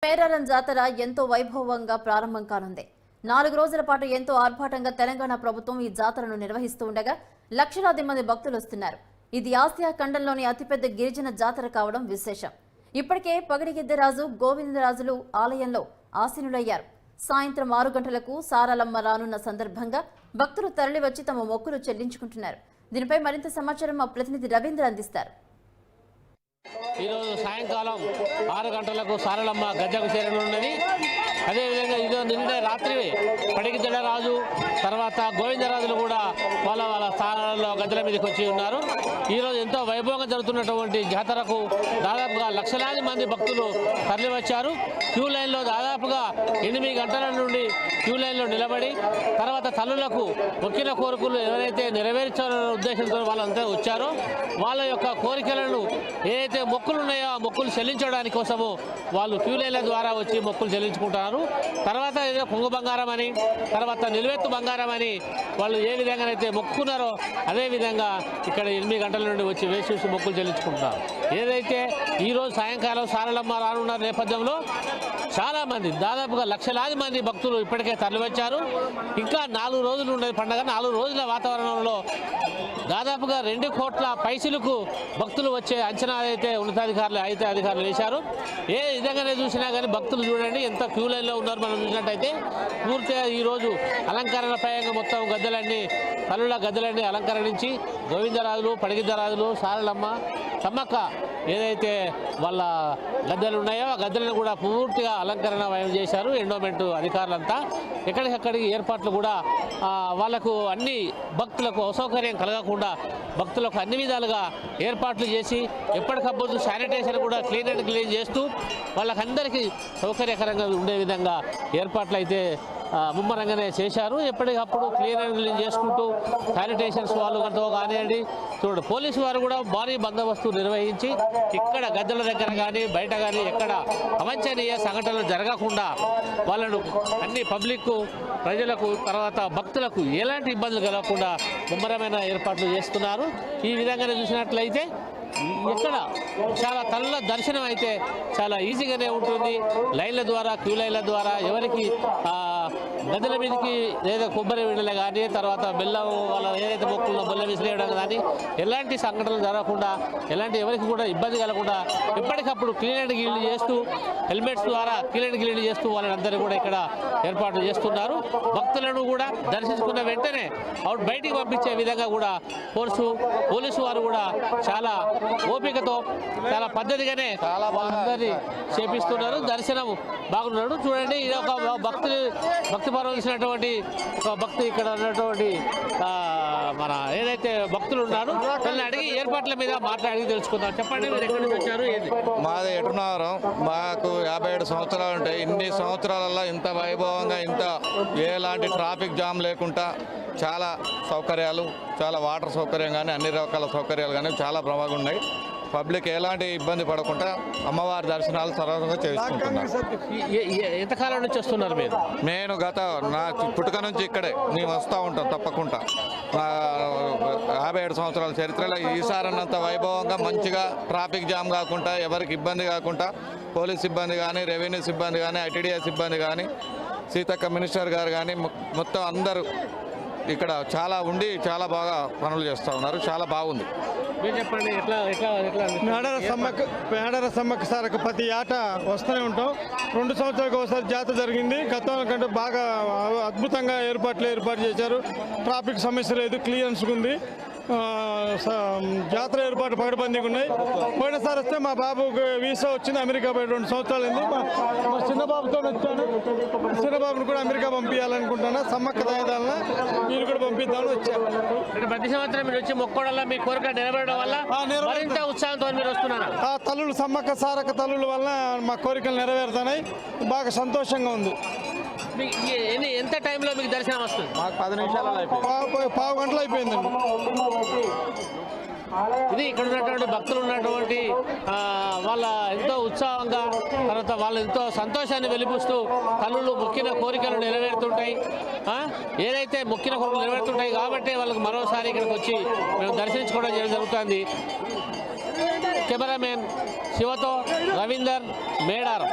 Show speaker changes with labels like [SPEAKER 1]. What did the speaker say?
[SPEAKER 1] మేడారం జాతర ఎంతో వైభవంగా ప్రారంభం కానుంది. 4 రోజుల పాటు ఎంతో ఆర్భాటంగా తెలంగాణ ప్రభుత్వం ఈ జాతరను నిర్వహిస్తూ ఉండగా లక్షలాది మంది భక్తులు వస్తున్నారు. ఇది ఆసియా ఖండంలోని అతిపెద్ద గిరిజన జాతర కావడం విశేషం. ఇప్పటికే పగడిగిద్దరాజు గోవిందరాజులు ఆలయంలో ఆసీనులయ్యారు. సాయంత్రం 6 గంటలకు సారలమ్మ రానున్న సందర్భంగా భక్తులు తరలివచ్చి తమ మొక్కులు చెల్లించుకుంటున్నారు. దీనిపై మరింత సమాచారం మా ప్రతినిధి రవీంద్ర అందిస్తారు.
[SPEAKER 2] ఈరోజు సాయంకాలం 6 గంటలకు సారలమ్మ గద్దెకు చేరనున్నది. అదేవిధంగా ఇదో నిన్న రాత్రి పడిగిద్దరాజు తర్వాత గోవిందరాజులు కూడా వాళ్ళ స్థానాల్లో గద్దెల మీదకి వచ్చి ఉన్నారు. ఈరోజు ఎంతో వైభవంగా జరుగుతున్నటువంటి జాతరకు దాదాపుగా లక్షలాది మంది భక్తులు తరలివచ్చారు. క్యూ లైన్లో దాదాపుగా 8 గంటల నుండి క్యూ లైన్లో నిలబడి తర్వాత తల్లులకు మొక్కిన కోరికలు ఎవరైతే నెరవేర్చాలనే ఉద్దేశంతో వాళ్ళంతా వచ్చారో వాళ్ళ యొక్క కోరికలను ఏదైతే మొక్కులు ఉన్నాయో ఆ మొక్కులు చెల్లించడానికి కోసము వాళ్ళు క్యూ లైన్ల ద్వారా వచ్చి మొక్కులు చెల్లించుకుంటున్నారు. తర్వాత ఏదో కొంగు బంగారం అని తర్వాత నిలువెత్తు బంగారం అని వాళ్ళు ఏ విధంగానైతే మొక్కున్నారో అదేవిధంగా ఇక్కడ 8 గంటల నుండి వచ్చి వేసి చూసి మొక్కులు చెల్లించుకుంటున్నారు. ఏదైతే ఈరోజు సాయంకాలం సారలమ్మ రానున్న నేపథ్యంలో చాలామంది దాదాపుగా లక్షలాది మంది భక్తులు ఇప్పటికే తరలివచ్చారు. ఇంకా 4 రోజులు ఉండేది పండుగ. 4 రోజుల వాతావరణంలో దాదాపుగా 2 కోట్ల పైసలకు భక్తులు వచ్చే అంచనా అయితే అధికారులు వేశారు. ఏ విధంగానే చూసినా కానీ భక్తులు చూడండి ఎంత క్యూ లైన్లో ఉన్నారు. మనం చూసినట్టయితే పూర్తిగా ఈరోజు అలంకరణ ప్రయంగా మొత్తం తల్లుల గద్దెలన్నీ అలంకరించి గోవిందరాజులు పడిగిద్దరాజులు సారలమ్మ సమ్మక్క ఏదైతే వాళ్ళ గద్దెలు ఉన్నాయో ఆ గద్దెలను కూడా పూర్తిగా అలంకరణ చేశారు. ఎండోమెంట్ అధికారులంతా ఎక్కడికక్కడికి ఏర్పాట్లు కూడా వాళ్లకు అన్ని భక్తులకు అసౌకర్యం కలగకుండా భక్తులకు అన్ని విధాలుగా ఏర్పాట్లు చేసి ఎప్పటికప్పుడు శానిటైజర్ కూడా క్లీన్ చేస్తూ వాళ్ళకందరికీ సౌకర్యకరంగా ఉండే విధంగా ఏర్పాట్లు అయితే ముమ్మరంగానే చేశారు. ఎప్పటికప్పుడు క్లీన్ చేసుకుంటూ శానిటైజర్స్ వాళ్ళతో కానివ్వండి చూడండి పోలీసు వారు కూడా భారీ బందోబస్తు నిర్వహించి ఇక్కడ గద్దెల దగ్గర కానీ బయట కానీ ఎక్కడ అవాంఛనీయ సంఘటనలు జరగకుండా వాళ్ళను అన్ని పబ్లిక్ ప్రజలకు తర్వాత భక్తులకు ఎలాంటి ఇబ్బందులు కలగకుండా ముమ్మరమైన ఏర్పాట్లు చేస్తున్నారు. ఈ విధంగానే చూసినట్లయితే ఇక్కడ చాలా తల్లుల దర్శనం అయితే చాలా ఈజీగానే ఉంటుంది. లైన్ల ద్వారా క్యూ లైన్ల ద్వారా ఎవరికి గద్దెల మీదకి లేదా కొబ్బరి విడలు కానీ తర్వాత బెల్లం వాళ్ళ ఏదైతే మొక్కుల్లో బెల్లం విసిరేయడం కానీ ఎలాంటి సంఘటనలు జరగకుండా ఎవరికి కూడా ఇబ్బంది కలగకుండా ఎప్పటికప్పుడు క్లీన్ అండ్ క్లీన్ చేస్తూ హెల్మెట్స్ ద్వారా క్లీన్ చేస్తూ వాళ్ళందరూ కూడా ఇక్కడ ఏర్పాట్లు చేస్తున్నారు. భక్తులను కూడా దర్శించుకున్న వెంటనే బయటికి పంపించే విధంగా కూడా పోలీసు వారు కూడా చాలా ఓపికతో చాలా పద్ధతిగానే అందరినీ చేపిస్తున్నారు. దర్శనం బాగున్నాడు. చూడండి ఇది ఒక భక్తి పరవలసినటువంటి ఒక భక్తి ఇక్కడ ఉన్నటువంటి మన ఏదైతే భక్తులు ఉన్నారో వాళ్ళని అడిగి ఏర్పాట్ల మీద మాట్లాడి తెలుసుకుందాం. చెప్పండి మీరు ఎక్కడి నుంచి వచ్చారు? ఏది
[SPEAKER 3] మాది ఎటున్నారం. మాకు 57 సంవత్సరాలు ఉంటాయి. ఇన్ని సంవత్సరాలలో ఇంత వైభవంగా ఇంత ఎలాంటి ట్రాఫిక్ జామ్ లేకుండా చాలా సౌకర్యాలు చాలా వాటర్ సౌకర్యం కానీ అన్ని రకాల సౌకర్యాలు కానీ చాలా బాగున్నాయి. పబ్లిక్ ఎలాంటి ఇబ్బంది పడకుండా అమ్మవారి దర్శనాలు సరళంగా చేసుకుంటున్నారు.
[SPEAKER 2] ఎంతకాలం నుంచి వస్తున్నారు మీరు?
[SPEAKER 3] నేను నా పుట్టుక నుంచి ఇక్కడే మేము వస్తూ ఉంటాం తప్పకుండా. 57 సంవత్సరాల చరిత్రలో ఈసారి అన్నంత వైభవంగా మంచిగా ట్రాఫిక్ జామ్ కాకుండా ఎవరికి ఇబ్బంది కాకుండా పోలీస్ సిబ్బంది కానీ రెవెన్యూ సిబ్బంది కానీ ఐటీడీఏ సిబ్బంది కానీ సీతక్క మినిస్టర్ గారు కానీ మొత్తం అందరూ ఇక్కడ చాలా బాగా పనులు చేస్తూ ఉన్నారు. చాలా బాగుంది.
[SPEAKER 2] చెప్పండి
[SPEAKER 4] మేడార సమ్మక్క సారక్క ప్రతి ఏట వస్తూనే ఉంటాం. 2 సంవత్సరాలకు ఒకసారి జాతర జరిగింది. గతం కంటే బాగా అద్భుతంగా ఏర్పాటు చేశారు. ట్రాఫిక్ సమస్య లేదు, క్లియరెన్స్ ఉంది. జాతర ఏర్పాటు పగడబందీగా ఉన్నాయి. పోయినసారి వస్తే మా బాబుకి వీసా వచ్చింది. అమెరికా పోయి 2 సంవత్సరాలు అయింది. మా చిన్న బాబుతో వచ్చాను. చిన్న బాబుని కూడా అమెరికా పంపించాలనుకుంటున్నా. సమ్మక్క దయదాలన మీరు కూడా పంపిద్దామని వచ్చాను.
[SPEAKER 2] ప్రతి సంవత్సరం మీరు వచ్చి మొక్కడం మీ కోరిక నెరవేరడం వల్ల మరింత ఉత్సాహంతో మీరు వస్తున్నారు.
[SPEAKER 4] ఆ తల్లులు సమ్మక్క సారక్క తల్లుల వల్ల మా కోరికలు నెరవేరుతున్నాయి. బాగా సంతోషంగా ఉంది.
[SPEAKER 2] ఎంత టైంలో మీకు దర్శనం వస్తుంది?
[SPEAKER 3] మాకు 10 నిమిషాలలో అయిపోయింది.
[SPEAKER 4] పావు గంటలు అయిపోయిందండి.
[SPEAKER 2] ఇది ఇక్కడ ఉన్నటువంటి భక్తులు ఉన్నటువంటి వాళ్ళ ఎంతో ఉత్సాహంగా తర్వాత వాళ్ళు ఎంతో సంతోషాన్ని వెలిపిస్తూ తల్లులు మొక్కిన కోరికలు నెరవేరుతుంటాయి. ఏదైతే మొక్కిన కోరికలు నెరవేరుతుంటాయి కాబట్టి వాళ్ళకి మరోసారి ఇక్కడికి వచ్చి మేము దర్శించుకోవడం జరుగుతుంది. కెమెరామెన్ శివతో రవీందర్, మేడారం.